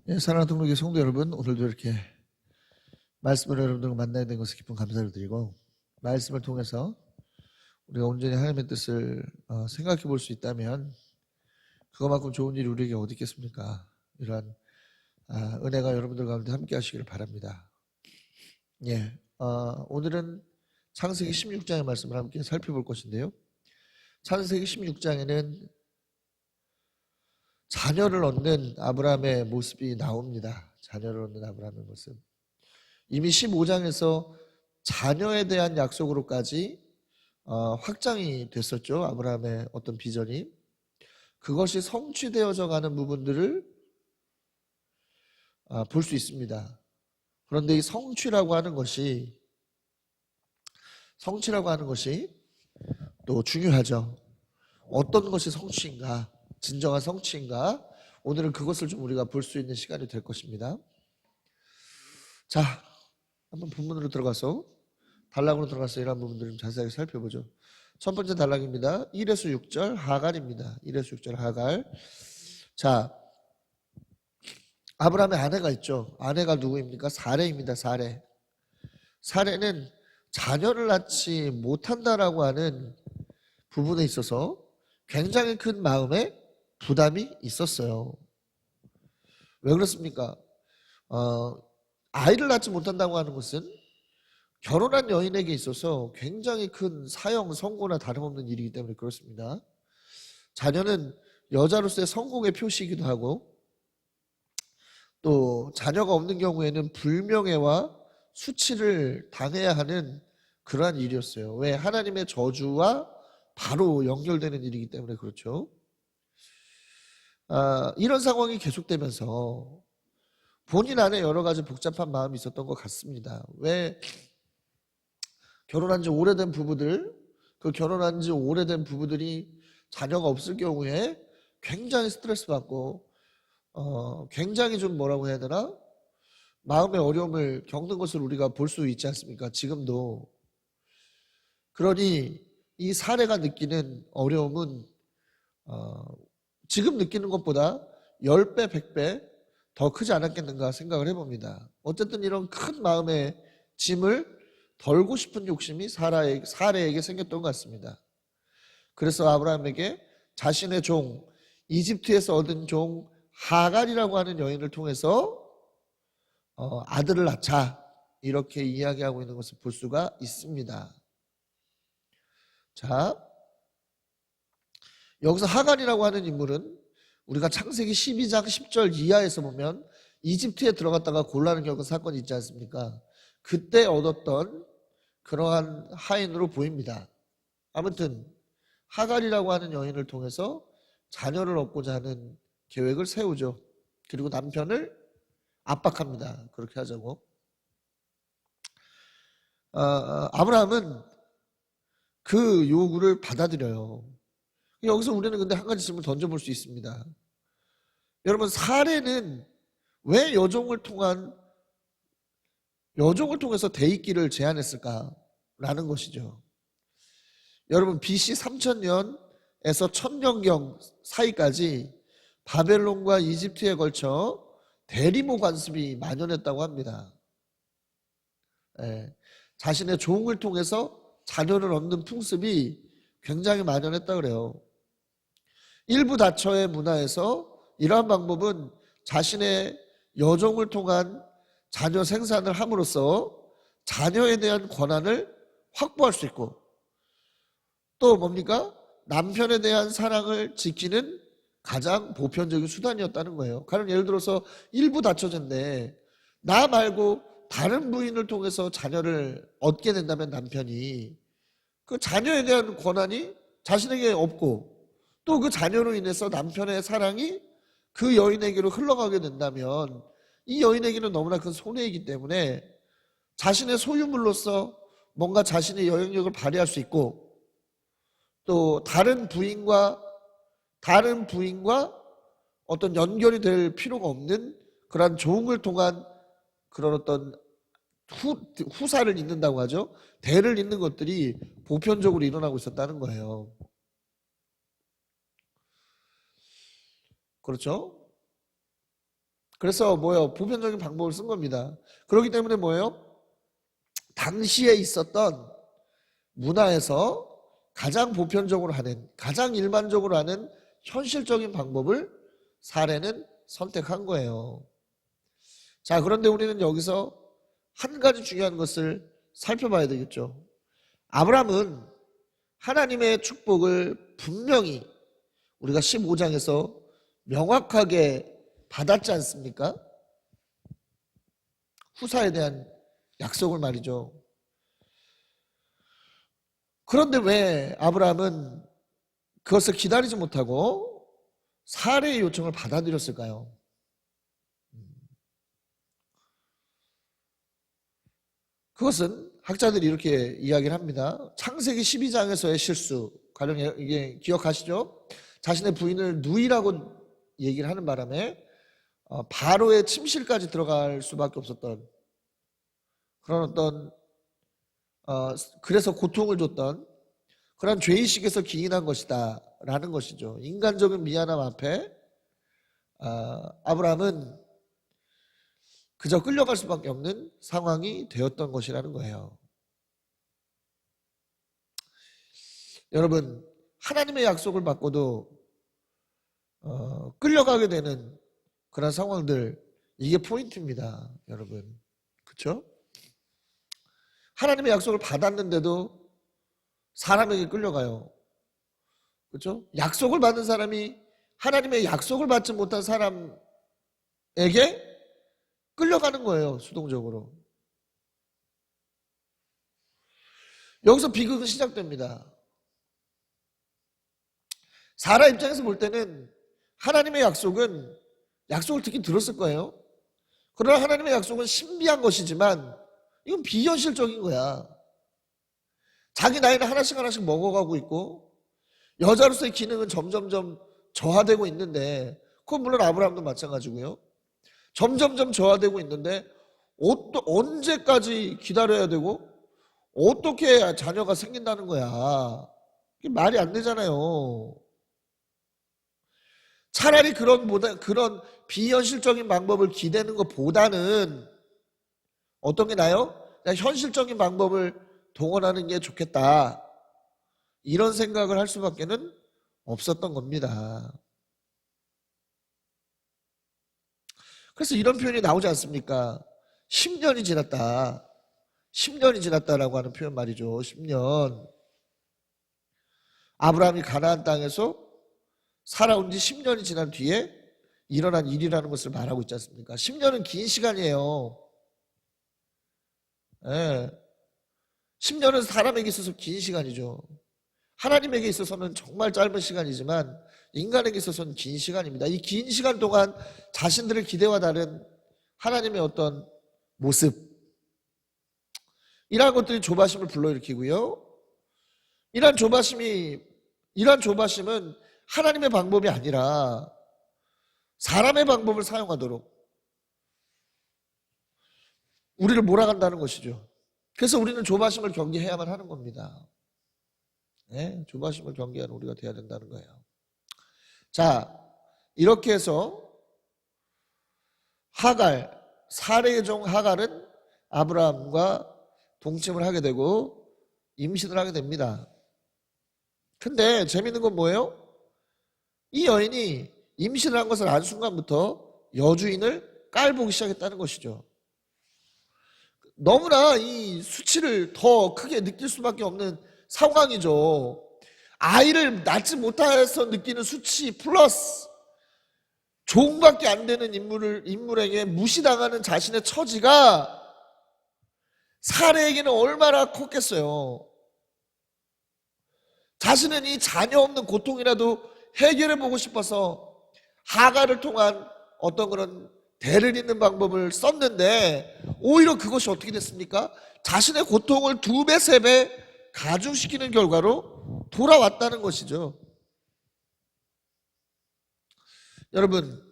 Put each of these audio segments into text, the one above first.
예, 사랑하는 등록의 성도 여러분, 오늘도 이렇게 말씀을 여러분들과 만나게 된 것을 기쁜 감사를 드리고, 말씀을 통해서 우리가 온전히 하나님의 뜻을 생각해 볼 수 있다면 그것만큼 좋은 일이 우리에게 어디 있겠습니까? 이러한 은혜가 여러분들 가운데 함께 하시기를 바랍니다. 예, 오늘은 창세기 16장의 말씀을 함께 살펴볼 것인데요. 창세기 16장에는 자녀를 얻는 아브라함의 모습이 나옵니다. 자녀를 얻는 아브라함의 모습. 이미 15장에서 자녀에 대한 약속으로까지 확장이 됐었죠. 아브라함의 어떤 비전이. 그것이 성취되어져 가는 부분들을 볼 수 있습니다. 그런데 이 성취라고 하는 것이 또 중요하죠. 어떤 것이 성취인가? 진정한 성취인가? 오늘은 그것을 좀 우리가 볼 수 있는 시간이 될 것입니다. 자, 한번 본문으로 들어가서 단락으로 들어가서 이런 부분들을 좀 자세하게 살펴보죠. 첫 번째 단락입니다. 1에서 6절 하갈입니다. 1에서 6절 하갈. 자, 아브라함의 아내가 있죠. 아내가 누구입니까? 사레입니다. 사레는 자녀를 낳지 못한다라고 하는 부분에 있어서 굉장히 큰 마음의 부담이 있었어요. 왜 그렇습니까? 아이를 낳지 못한다고 하는 것은 결혼한 여인에게 있어서 굉장히 큰 사형, 선고나 다름없는 일이기 때문에 그렇습니다. 자녀는 여자로서의 성공의 표시이기도 하고 또 자녀가 없는 경우에는 불명예와 수치를 당해야 하는 그러한 일이었어요. 왜? 하나님의 저주와 바로 연결되는 일이기 때문에 그렇죠. 이런 상황이 계속되면서 본인 안에 여러 가지 복잡한 마음이 있었던 것 같습니다. 왜? 결혼한 지 오래된 부부들이 자녀가 없을 경우에 굉장히 스트레스 받고 굉장히 좀 뭐라고 해야 되나? 마음의 어려움을 겪는 것을 우리가 볼 수 있지 않습니까? 지금도. 그러니 이 사례가 느끼는 어려움은 지금 느끼는 것보다 10배, 100배 더 크지 않았겠는가 생각을 해봅니다. 어쨌든 이런 큰 마음의 짐을 덜고 싶은 욕심이 사레에게 생겼던 것 같습니다. 그래서 아브라함에게 자신의 종, 이집트에서 얻은 종 하갈이라고 하는 여인을 통해서 아들을 낳자 이렇게 이야기하고 있는 것을 볼 수가 있습니다. 자, 여기서 하갈이라고 하는 인물은 우리가 창세기 12장 10절 이하에서 보면 이집트에 들어갔다가 곤란을 겪은 사건이 있지 않습니까? 그때 얻었던 그러한 하인으로 보입니다. 아무튼 하갈이라고 하는 여인을 통해서 자녀를 얻고자 하는 계획을 세우죠. 그리고 남편을 압박합니다. 그렇게 하자고. 아브라함은 그 요구를 받아들여요. 여기서 우리는 근데 한 가지 질문을 던져볼 수 있습니다. 여러분, 사례는 왜 여종을 통해서 대입기를 제안했을까라는 것이죠. 여러분, BC 3000년에서 1000년경 사이까지 바벨론과 이집트에 걸쳐 대리모 관습이 만연했다고 합니다. 자신의 종을 통해서 자녀를 얻는 풍습이 굉장히 만연했다 그래요. 일부 다처의 문화에서 이러한 방법은 자신의 여종을 통한 자녀 생산을 함으로써 자녀에 대한 권한을 확보할 수 있고 또 뭡니까? 남편에 대한 사랑을 지키는 가장 보편적인 수단이었다는 거예요. 가령 예를 들어서 일부 다처제인데 나 말고 다른 부인을 통해서 자녀를 얻게 된다면 남편이 그 자녀에 대한 권한이 자신에게 없고 또 그 자녀로 인해서 남편의 사랑이 그 여인에게로 흘러가게 된다면 이 여인에게는 너무나 큰 손해이기 때문에 자신의 소유물로서 뭔가 자신의 영향력을 발휘할 수 있고 또 다른 부인과 어떤 연결이 될 필요가 없는 그러한 종을 통한 그런 어떤 후사를 잇는다고 하죠. 대를 잇는 것들이 보편적으로 일어나고 있었다는 거예요. 그렇죠? 그래서 뭐예요? 보편적인 방법을 쓴 겁니다. 그렇기 때문에 뭐예요? 당시에 있었던 문화에서 가장 보편적으로 하는, 가장 일반적으로 하는 현실적인 방법을 사례는 선택한 거예요. 자, 그런데 우리는 여기서 한 가지 중요한 것을 살펴봐야 되겠죠. 아브라함은 하나님의 축복을 분명히 우리가 15장에서 명확하게 받았지 않습니까? 후사에 대한 약속을 말이죠. 그런데 왜 아브라함은 그것을 기다리지 못하고 사례의 요청을 받아들였을까요? 그것은 학자들이 이렇게 이야기를 합니다. 창세기 12장에서의 실수, 가령 이게 기억하시죠? 자신의 부인을 누이라고 얘기를 하는 바람에 바로의 침실까지 들어갈 수밖에 없었던 그런 어떤 그래서 고통을 줬던 그런 죄의식에서 기인한 것이다 라는 것이죠. 인간적인 미안함 앞에 아브라함은 그저 끌려갈 수밖에 없는 상황이 되었던 것이라는 거예요. 여러분, 하나님의 약속을 받고도 끌려가게 되는 그런 상황들, 이게 포인트입니다, 여러분. 그렇죠? 하나님의 약속을 받았는데도 사람에게 끌려가요. 그렇죠? 약속을 받은 사람이 하나님의 약속을 받지 못한 사람에게 끌려가는 거예요, 수동적으로. 여기서 비극은 시작됩니다. 사라 입장에서 볼 때는 하나님의 약속을 듣긴 들었을 거예요. 그러나 하나님의 약속은 신비한 것이지만 이건 비현실적인 거야. 자기 나이는 하나씩 먹어가고 있고 여자로서의 기능은 점점점 저하되고 있는데, 그건 물론 아브라함도 마찬가지고요. 점점점 저하되고 있는데 언제까지 기다려야 되고 어떻게 자녀가 생긴다는 거야. 이게 말이 안 되잖아요. 차라리 그런 비현실적인 방법을 기대는 것보다는 어떤 게 나아요? 그냥 현실적인 방법을 동원하는 게 좋겠다. 이런 생각을 할 수밖에는 없었던 겁니다. 그래서 이런 표현이 나오지 않습니까? 10년이 지났다. 10년이 지났다라고 하는 표현 말이죠. 10년. 아브라함이 가나안 땅에서 살아온 지 10년이 지난 뒤에 일어난 일이라는 것을 말하고 있지 않습니까? 10년은 긴 시간이에요. 예. 10년은 사람에게 있어서 긴 시간이죠. 하나님에게 있어서는 정말 짧은 시간이지만 인간에게 있어서는 긴 시간입니다. 이 긴 시간 동안 자신들의 기대와 다른 하나님의 어떤 모습, 이러한 것들이 조바심을 불러일으키고요. 이러한 조바심은 하나님의 방법이 아니라 사람의 방법을 사용하도록 우리를 몰아간다는 것이죠. 그래서 우리는 조바심을 경계해야만 하는 겁니다. 네, 조바심을 경계하는 우리가 돼야 된다는 거예요. 자, 이렇게 해서 사레의 종 하갈은 아브라함과 동침을 하게 되고 임신을 하게 됩니다. 근데 재밌는 건 뭐예요? 이 여인이 임신을 한 것을 안 순간부터 여주인을 깔보기 시작했다는 것이죠. 너무나 이 수치를 더 크게 느낄 수밖에 없는 상황이죠. 아이를 낳지 못해서 느끼는 수치 플러스 종밖에 안 되는 인물에게 무시당하는 자신의 처지가 사례에게는 얼마나 컸겠어요. 자신은 이 자녀 없는 고통이라도 해결해보고 싶어서 하갈을 통한 어떤 그런 대를 잇는 방법을 썼는데 오히려 그것이 어떻게 됐습니까? 자신의 고통을 2배, 3배 가중시키는 결과로 돌아왔다는 것이죠. 여러분,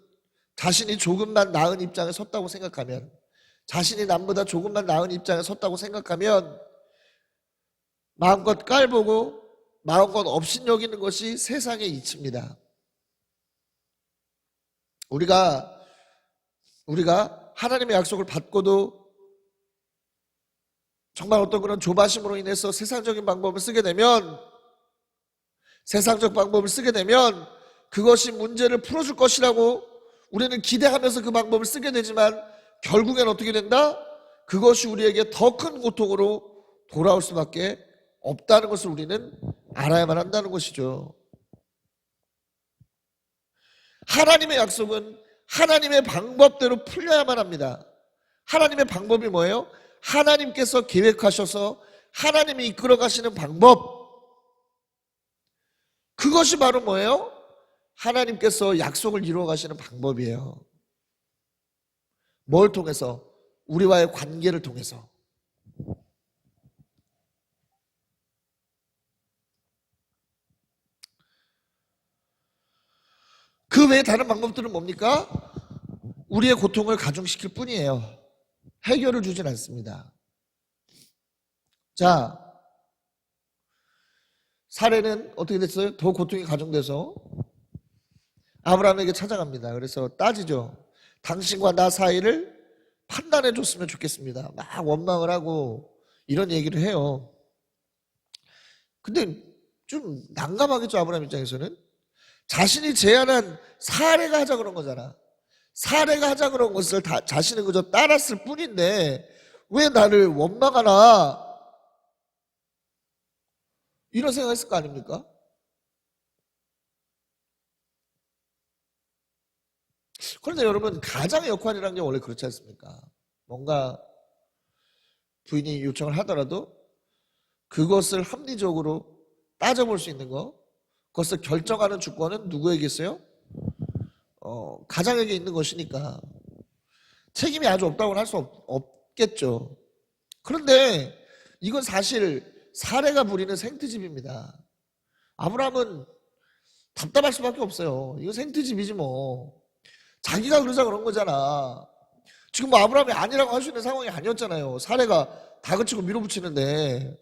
자신이 조금만 나은 입장에 섰다고 생각하면, 자신이 남보다 조금만 나은 입장에 섰다고 생각하면 마음껏 깔보고 마음껏 업신여기는 것이 세상의 이치입니다. 우리가 하나님의 약속을 받고도 정말 어떤 그런 조바심으로 인해서 세상적인 방법을 쓰게 되면, 세상적 방법을 쓰게 되면 그것이 문제를 풀어줄 것이라고 우리는 기대하면서 그 방법을 쓰게 되지만 결국엔 어떻게 된다? 그것이 우리에게 더 큰 고통으로 돌아올 수밖에 없다는 것을 우리는 알아야만 한다는 것이죠. 하나님의 약속은 하나님의 방법대로 풀려야만 합니다. 하나님의 방법이 뭐예요? 하나님께서 계획하셔서 하나님이 이끌어 가시는 방법. 그것이 바로 뭐예요? 하나님께서 약속을 이루어 가시는 방법이에요. 뭘 통해서? 우리와의 관계를 통해서. 그 외에 다른 방법들은 뭡니까? 우리의 고통을 가중시킬 뿐이에요. 해결을 주진 않습니다. 자, 사례는 어떻게 됐어요? 더 고통이 가중돼서 아브라함에게 찾아갑니다. 그래서 따지죠. 당신과 나 사이를 판단해 줬으면 좋겠습니다. 막 원망을 하고 이런 얘기를 해요. 근데 좀 난감하겠죠, 아브라함 입장에서는. 자신이 제안한 사례가 하자 그런 거잖아. 사례가 하자 그런 것을 자신은 그저 따랐을 뿐인데 왜 나를 원망하나, 이런 생각했을 거 아닙니까? 그런데 여러분, 가장의 역할이라는 게 원래 그렇지 않습니까? 뭔가 부인이 요청을 하더라도 그것을 합리적으로 따져볼 수 있는 거, 그것을 결정하는 주권은 누구에게 있어요? 가장에게 있는 것이니까 책임이 아주 없다고는 할 수 없겠죠. 그런데 이건 사실 사례가 부리는 생트집입니다. 아브라함은 답답할 수밖에 없어요. 이거 생트집이지 뭐. 자기가 그러자 그런 거잖아. 지금 뭐 아브라함이 아니라고 할 수 있는 상황이 아니었잖아요. 사례가 다그치고 밀어붙이는데.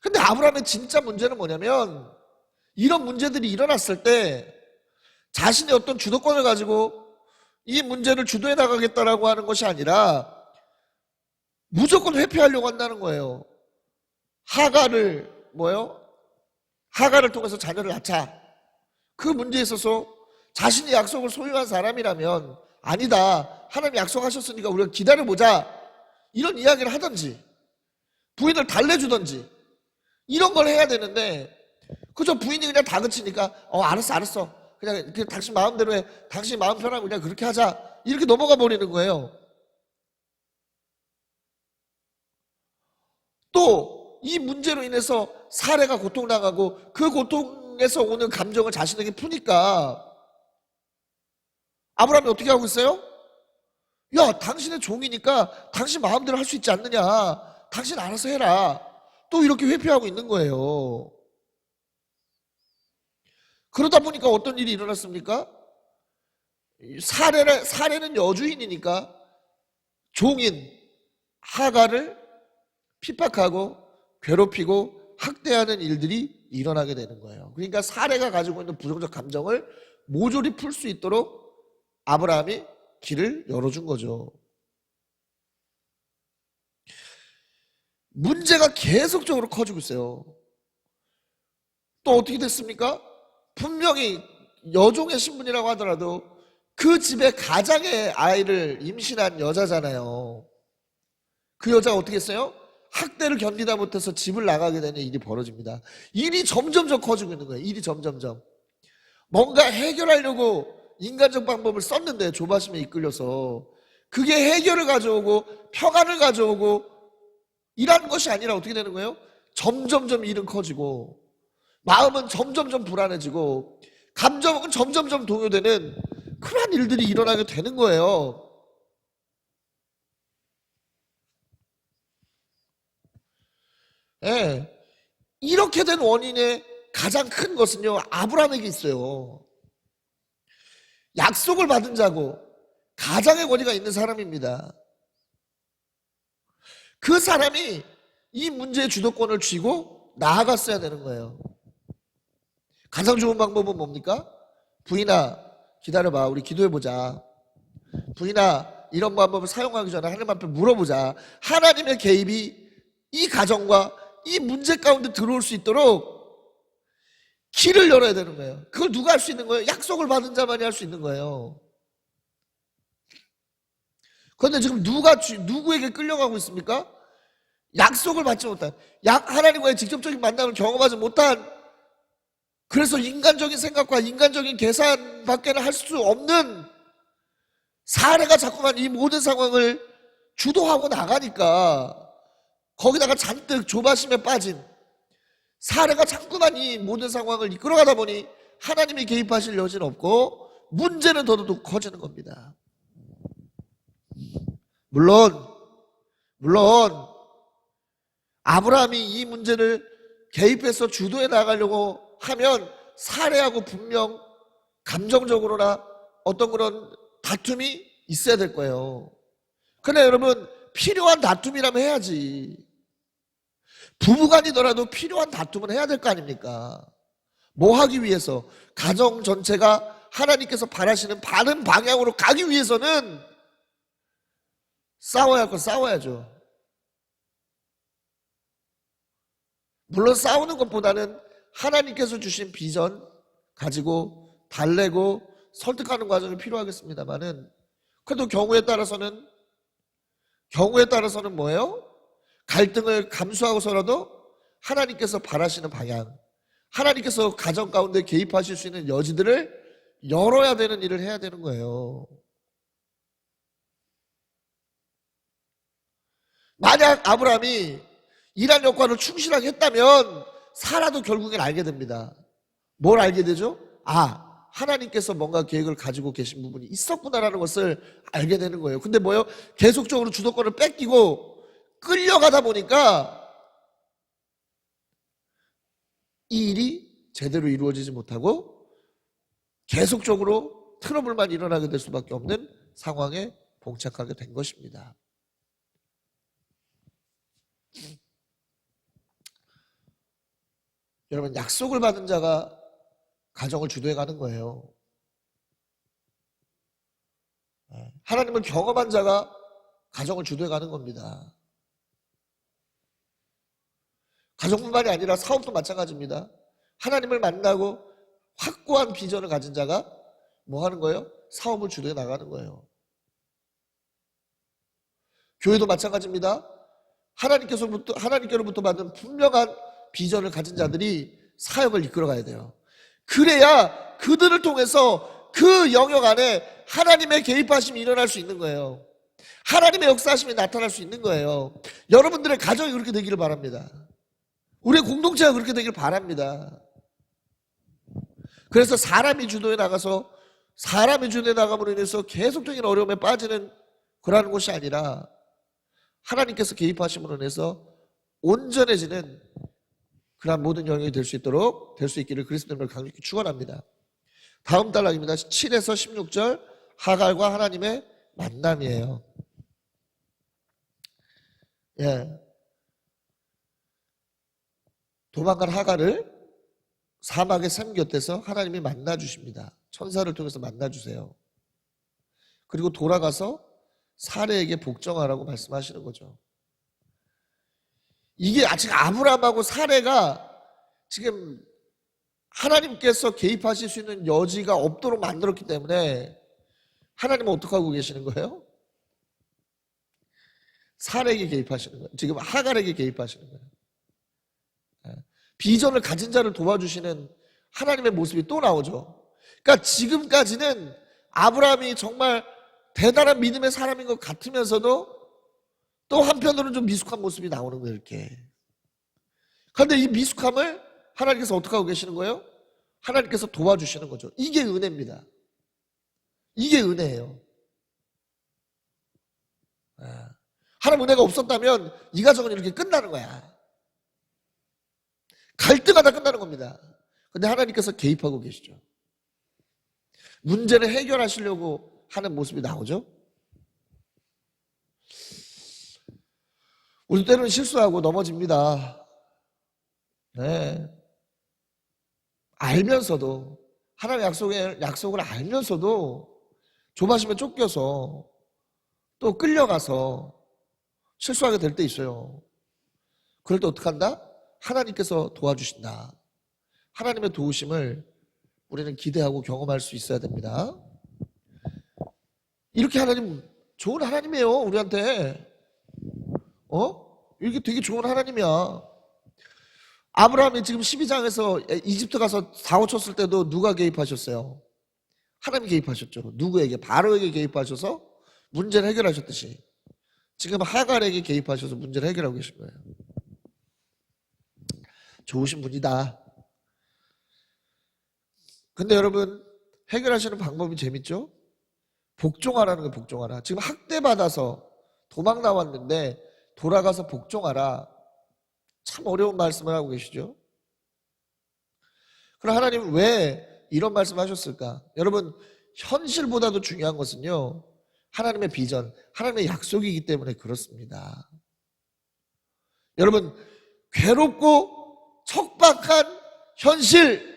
근데 아브라함의 진짜 문제는 뭐냐면, 이런 문제들이 일어났을 때 자신의 어떤 주도권을 가지고 이 문제를 주도해 나가겠다라고 하는 것이 아니라 무조건 회피하려고 한다는 거예요. 하갈을 하갈을 통해서 자녀를 낳자. 그 문제에 있어서 자신이 약속을 소유한 사람이라면 아니다, 하나님 약속하셨으니까 우리가 기다려보자, 이런 이야기를 하든지 부인을 달래주든지 이런 걸 해야 되는데, 그저 부인이 그냥 다그치니까 알았어 그냥 당신 마음대로 해, 당신 마음 편하면 그냥 그렇게 하자, 이렇게 넘어가 버리는 거예요. 또 이 문제로 인해서 사례가 고통당하고 그 고통에서 오는 감정을 자신에게 푸니까 아브라함이 어떻게 하고 있어요? 야, 당신의 종이니까 당신 마음대로 할 수 있지 않느냐, 당신 알아서 해라, 또 이렇게 회피하고 있는 거예요. 그러다 보니까 어떤 일이 일어났습니까? 사례는 여주인이니까 종인 하갈을 핍박하고 괴롭히고 학대하는 일들이 일어나게 되는 거예요. 그러니까 사례가 가지고 있는 부정적 감정을 모조리 풀 수 있도록 아브라함이 길을 열어준 거죠. 문제가 계속적으로 커지고 있어요. 또 어떻게 됐습니까? 분명히 여종의 신분이라고 하더라도 그 집의 가장의 아이를 임신한 여자잖아요. 그 여자가 어떻게 했어요? 학대를 견디다 못해서 집을 나가게 되는 일이 벌어집니다. 일이 점점점 커지고 있는 거예요. 일이 점점점. 뭔가 해결하려고 인간적 방법을 썼는데, 조바심에 이끌려서 그게 해결을 가져오고 평안을 가져오고 이라는 것이 아니라 어떻게 되는 거예요? 점점점 일은 커지고 마음은 점점점 불안해지고 감정은 점점점 동요되는 그런 일들이 일어나게 되는 거예요. 예. 이렇게 된 원인의 가장 큰 것은요, 아브라함에게 있어요. 약속을 받은 자고 가장의 권위가 있는 사람입니다. 그 사람이 이 문제의 주도권을 쥐고 나아갔어야 되는 거예요. 가장 좋은 방법은 뭡니까? 부인아, 기다려봐. 우리 기도해보자. 부인아, 이런 방법을 사용하기 전에 하나님 앞에 물어보자. 하나님의 개입이 이 가정과 이 문제 가운데 들어올 수 있도록 길을 열어야 되는 거예요. 그걸 누가 할 수 있는 거예요? 약속을 받은 자만이 할 수 있는 거예요. 그런데 지금 누구에게 끌려가고 있습니까? 약속을 받지 못한, 하나님과의 직접적인 만남을 경험하지 못한, 그래서 인간적인 생각과 인간적인 계산밖에는 할 수 없는 사례가 자꾸만 이 모든 상황을 주도하고 나가니까, 거기다가 잔뜩 조바심에 빠진 사례가 자꾸만 이 모든 상황을 이끌어가다 보니 하나님이 개입하실 여지는 없고 문제는 더더욱 커지는 겁니다. 물론 아브라함이 이 문제를 개입해서 주도해 나가려고 하면 사례하고 분명 감정적으로나 어떤 그런 다툼이 있어야 될 거예요. 그러나 여러분, 필요한 다툼이라면 해야지. 부부간이더라도 필요한 다툼은 해야 될 거 아닙니까? 뭐 하기 위해서? 가정 전체가 하나님께서 바라시는 바른 방향으로 가기 위해서는 싸워야 할 건 싸워야죠. 물론 싸우는 것보다는 하나님께서 주신 비전 가지고 달래고 설득하는 과정이 필요하겠습니다만은, 그래도 경우에 따라서는 뭐예요? 갈등을 감수하고서라도 하나님께서 바라시는 방향, 하나님께서 가정 가운데 개입하실 수 있는 여지들을 열어야 되는 일을 해야 되는 거예요. 만약 아브라함이 일한 역할을 충실하게 했다면 사라도 결국엔 알게 됩니다. 뭘 알게 되죠? 하나님께서 뭔가 계획을 가지고 계신 부분이 있었구나라는 것을 알게 되는 거예요. 근데 뭐예요? 계속적으로 주도권을 뺏기고 끌려가다 보니까 이 일이 제대로 이루어지지 못하고 계속적으로 트러블만 일어나게 될 수밖에 없는 상황에 봉착하게 된 것입니다. 여러분, 약속을 받은 자가 가정을 주도해 가는 거예요. 하나님을 경험한 자가 가정을 주도해 가는 겁니다. 가정뿐만이 아니라 사업도 마찬가지입니다. 하나님을 만나고 확고한 비전을 가진 자가 뭐 하는 거예요? 사업을 주도해 나가는 거예요. 교회도 마찬가지입니다. 하나님께로부터 받은 분명한 비전을 가진 자들이 사역을 이끌어 가야 돼요. 그래야 그들을 통해서 그 영역 안에 하나님의 개입하심이 일어날 수 있는 거예요. 하나님의 역사하심이 나타날 수 있는 거예요. 여러분들의 가정이 그렇게 되기를 바랍니다. 우리의 공동체가 그렇게 되기를 바랍니다. 그래서 사람이 주도해 나감으로 인해서 계속적인 어려움에 빠지는 그러한 것이 아니라 하나님께서 개입하심으로 인해서 온전해지는 그러한 모든 영역이 될 수 있기를 그리스도님을 강력히 축원합니다. 다음 단락입니다. 7에서 16절, 하갈과 하나님의 만남이에요. 도망간 하갈을 사막의 샘 곁에서 하나님이 만나주십니다. 천사를 통해서 만나주세요. 그리고 돌아가서 사레에게 복종하라고 말씀하시는 거죠. 이게 지금 아브라함하고 사레가 지금 하나님께서 개입하실 수 있는 여지가 없도록 만들었기 때문에 하나님은 어떻게 하고 계시는 거예요? 사레에게 개입하시는 거예요. 지금 하갈에게 개입하시는 거예요. 비전을 가진 자를 도와주시는 하나님의 모습이 또 나오죠. 그러니까 지금까지는 아브라함이 정말 대단한 믿음의 사람인 것 같으면서도 또 한편으로는 좀 미숙한 모습이 나오는 거예요, 이렇게. 그런데 이 미숙함을 하나님께서 어떻게 하고 계시는 거예요? 하나님께서 도와주시는 거죠. 이게 은혜입니다. 이게 은혜예요. 하나님 은혜가 없었다면 이 가정은 이렇게 끝나는 거야. 갈등하다 끝나는 겁니다. 그런데 하나님께서 개입하고 계시죠. 문제를 해결하시려고 하는 모습이 나오죠. 우리 때로는 실수하고 넘어집니다. 알면서도 하나님의 약속을 알면서도 조바심에 쫓겨서 또 끌려가서 실수하게 될 때 있어요. 그럴 때 어떻게 한다? 하나님께서 도와주신다. 하나님의 도우심을 우리는 기대하고 경험할 수 있어야 됩니다. 이렇게 하나님 좋은 하나님이에요. 우리한테 이렇게 되게 좋은 하나님이야. 아브라함이 지금 12장에서 이집트 가서 사고 쳤을 때도 누가 개입하셨어요? 하나님이 개입하셨죠. 누구에게? 바로에게 개입하셔서 문제를 해결하셨듯이 지금 하갈에게 개입하셔서 문제를 해결하고 계신 거예요. 좋으신 분이다. 근데 여러분, 해결하시는 방법이 재밌죠? 복종하라는 거예요. 복종하라. 지금 학대받아서 도망 나왔는데 돌아가서 복종하라. 참 어려운 말씀을 하고 계시죠? 그럼 하나님은 왜 이런 말씀을 하셨을까? 여러분, 현실보다도 중요한 것은요, 하나님의 비전, 하나님의 약속이기 때문에 그렇습니다. 여러분, 괴롭고 척박한 현실,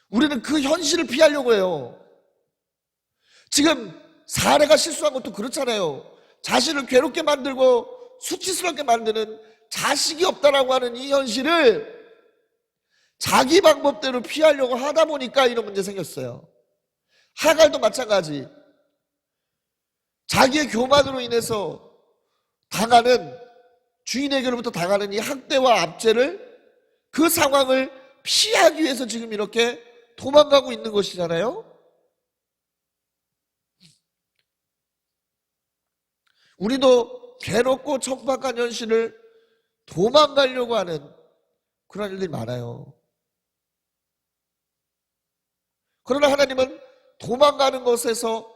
우리는 그 현실을 피하려고 해요. 지금 사례가 실수한 것도 그렇잖아요. 자신을 괴롭게 만들고 수치스럽게 만드는 자식이 없다라고 하는 이 현실을 자기 방법대로 피하려고 하다 보니까 이런 문제 생겼어요. 하갈도 마찬가지. 자기의 교만으로 인해서 당하는, 주인에게로부터 당하는 이 학대와 압제를, 그 상황을 피하기 위해서 지금 이렇게 도망가고 있는 것이잖아요. 우리도 괴롭고 척박한 현실을 도망가려고 하는 그런 일들이 많아요. 그러나 하나님은 도망가는 것에서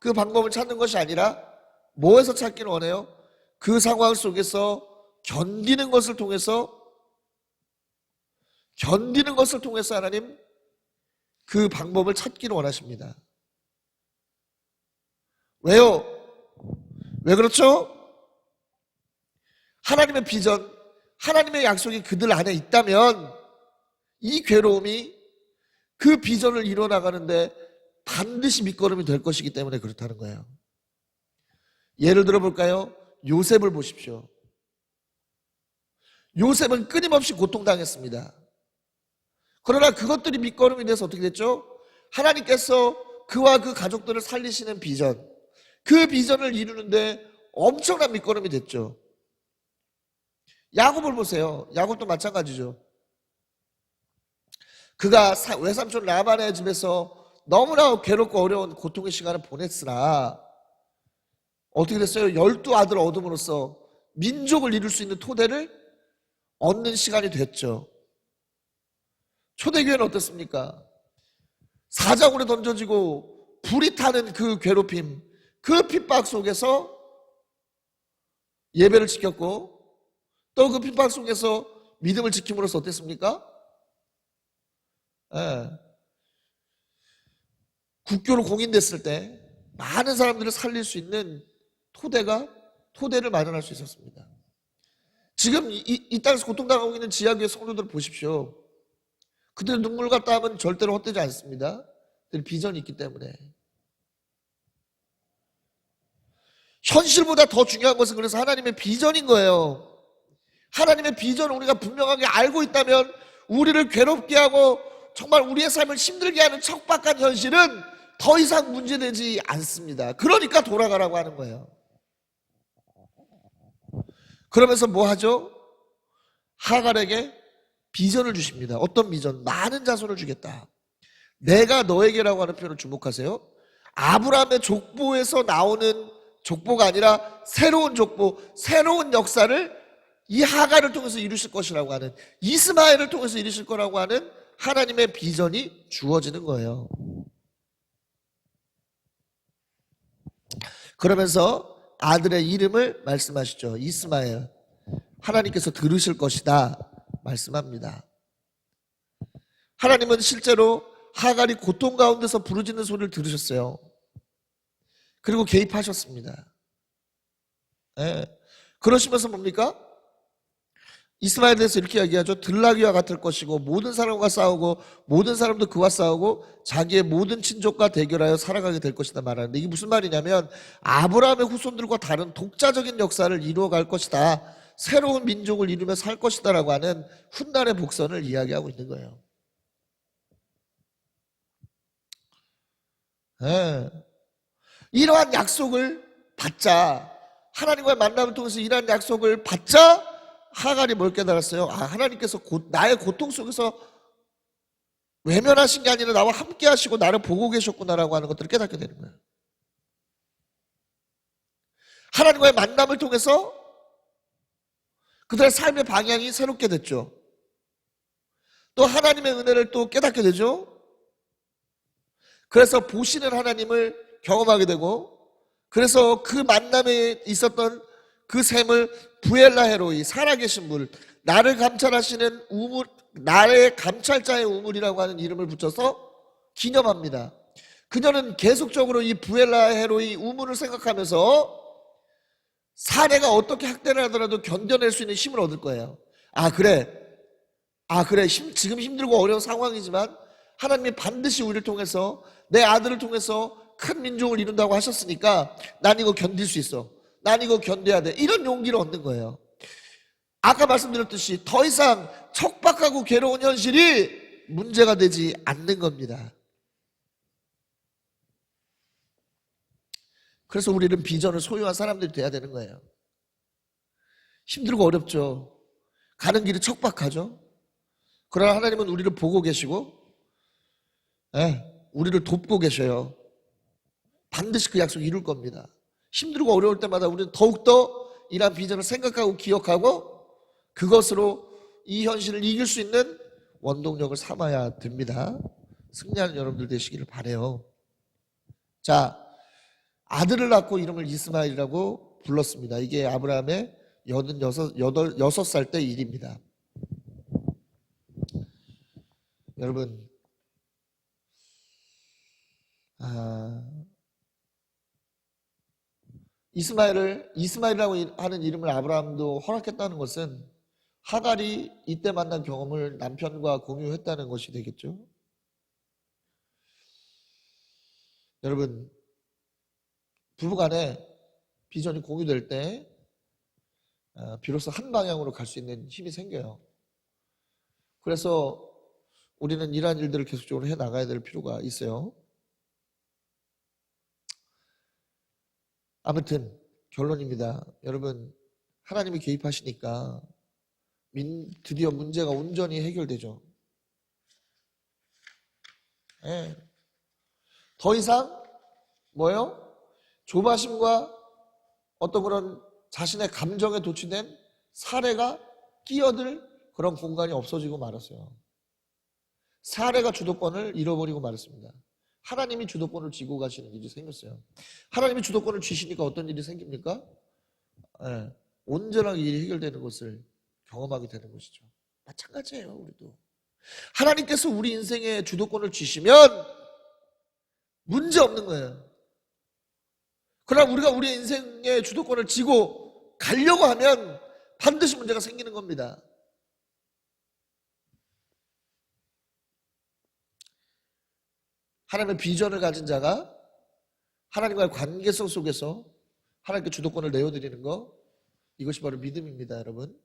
그 방법을 찾는 것이 아니라 뭐에서 찾기를 원해요? 그 상황 속에서 견디는 것을 통해서 하나님 그 방법을 찾기를 원하십니다. 왜요? 왜 그렇죠? 하나님의 비전, 하나님의 약속이 그들 안에 있다면 이 괴로움이 그 비전을 이뤄나가는데 반드시 밑거름이 될 것이기 때문에 그렇다는 거예요. 예를 들어 볼까요? 요셉을 보십시오. 요셉은 끊임없이 고통당했습니다. 그러나 그것들이 밑거름이 돼서 어떻게 됐죠? 하나님께서 그와 그 가족들을 살리시는 비전, 그 비전을 이루는데 엄청난 밑거름이 됐죠. 야곱을 보세요. 야곱도 마찬가지죠. 그가 외삼촌 라반의 집에서 너무나 괴롭고 어려운 고통의 시간을 보냈으나 어떻게 됐어요? 12아들을 얻음으로써 민족을 이룰 수 있는 토대를 얻는 시간이 됐죠. 초대교회는 어떻습니까? 사자굴에 던져지고 불이 타는 그 괴롭힘, 그 핍박 속에서 예배를 지켰고 또 그 핍박 속에서 믿음을 지킴으로써 어땠습니까? 국교로 공인됐을 때 많은 사람들을 살릴 수 있는 토대를 마련할 수 있었습니다. 지금 이 땅에서 고통당하고 있는 지하교회 성도들을 보십시오. 그들 눈물 같다 하면 절대로 헛되지 않습니다. 그들 비전이 있기 때문에. 현실보다 더 중요한 것은 그래서 하나님의 비전인 거예요. 하나님의 비전을 우리가 분명하게 알고 있다면 우리를 괴롭게 하고 정말 우리의 삶을 힘들게 하는 척박한 현실은 더 이상 문제되지 않습니다. 그러니까 돌아가라고 하는 거예요. 그러면서 뭐 하죠? 하갈에게 비전을 주십니다. 어떤 비전? 많은 자손을 주겠다. 내가 너에게라고 하는 표현을 주목하세요. 아브라함의 족보에서 나오는 족보가 아니라 새로운 족보, 새로운 역사를 이 하갈을 통해서 이루실 것이라고 하는, 이스마엘을 통해서 이루실 거라고 하는 하나님의 비전이 주어지는 거예요. 그러면서 아들의 이름을 말씀하시죠. 이스마엘. 하나님께서 들으실 것이다 말씀합니다. 하나님은 실제로 하갈이 고통 가운데서 부르짖는 소리를 들으셨어요. 그리고 개입하셨습니다. 그러시면서 뭡니까? 이스마엘에 대해서 이렇게 이야기하죠. 들나귀와 같을 것이고 모든 사람과 싸우고 모든 사람도 그와 싸우고 자기의 모든 친족과 대결하여 살아가게 될 것이다 말하는데, 이게 무슨 말이냐면 아브라함의 후손들과 다른 독자적인 역사를 이루어갈 것이다, 새로운 민족을 이루며 살 것이다 라고 하는 훗날의 복선을 이야기하고 있는 거예요. 네. 이러한 약속을 받자, 하나님과의 만남을 통해서 이러한 약속을 받자 하갈이 뭘 깨달았어요? 하나님께서 나의 고통 속에서 외면하신 게 아니라 나와 함께 하시고 나를 보고 계셨구나라고 하는 것들을 깨닫게 되는 거예요. 하나님과의 만남을 통해서 그들의 삶의 방향이 새롭게 됐죠. 또 하나님의 은혜를 또 깨닫게 되죠. 그래서 보시는 하나님을 경험하게 되고, 그래서 그 만남에 있었던 그 샘을 부엘라 헤로이, 살아계신 물, 나를 감찰하시는 우물, 나의 감찰자의 우물이라고 하는 이름을 붙여서 기념합니다. 그녀는 계속적으로 이 부엘라 헤로이 우물을 생각하면서 사내가 어떻게 학대를 하더라도 견뎌낼 수 있는 힘을 얻을 거예요. 그래 지금 힘들고 어려운 상황이지만 하나님이 반드시 우리를 통해서, 내 아들을 통해서 큰 민족을 이룬다고 하셨으니까 난 이거 견딜 수 있어, 난 이거 견뎌야 돼, 이런 용기를 얻는 거예요. 아까 말씀드렸듯이 더 이상 척박하고 괴로운 현실이 문제가 되지 않는 겁니다. 그래서 우리는 비전을 소유한 사람들이 돼야 되는 거예요. 힘들고 어렵죠. 가는 길이 척박하죠. 그러나 하나님은 우리를 보고 계시고, 우리를 돕고 계셔요. 반드시 그 약속 이룰 겁니다. 힘들고 어려울 때마다 우리는 더욱더 이러한 비전을 생각하고 기억하고 그것으로 이 현실을 이길 수 있는 원동력을 삼아야 됩니다. 승리하는 여러분들 되시기를 바라요. 자, 아들을 낳고 이름을 이스마엘이라고 불렀습니다. 이게 아브라함의 6살 때 일입니다. 여러분, 이스마엘이라고 하는 이름을 아브라함도 허락했다는 것은 하갈이 이때 만난 경험을 남편과 공유했다는 것이 되겠죠. 여러분, 부부간에 비전이 공유될 때 비로소 한 방향으로 갈 수 있는 힘이 생겨요. 그래서 우리는 이러한 일들을 계속적으로 해나가야 될 필요가 있어요. 아무튼 결론입니다. 여러분, 하나님이 개입하시니까 드디어 문제가 온전히 해결되죠. 더 이상 뭐예요? 조바심과 어떤 그런 자신의 감정에 도취된 사례가 끼어들 그런 공간이 없어지고 말았어요. 사례가 주도권을 잃어버리고 말았습니다. 하나님이 주도권을 쥐고 가시는 일이 생겼어요. 하나님이 주도권을 쥐시니까 어떤 일이 생깁니까? 온전하게 일이 해결되는 것을 경험하게 되는 것이죠. 마찬가지예요. 우리도 하나님께서 우리 인생에 주도권을 쥐시면 문제 없는 거예요. 그러나 우리가 우리 인생의 주도권을 쥐고 가려고 하면 반드시 문제가 생기는 겁니다. 하나님의 비전을 가진 자가 하나님과의 관계성 속에서 하나님께 주도권을 내어드리는 것, 이것이 바로 믿음입니다. 여러분,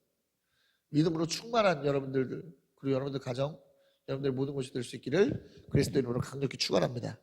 믿음으로 충만한 여러분들, 그리고 여러분들 가정, 여러분들 모든 것이 될 수 있기를 그리스도의 이름으로 강력히 축원합니다.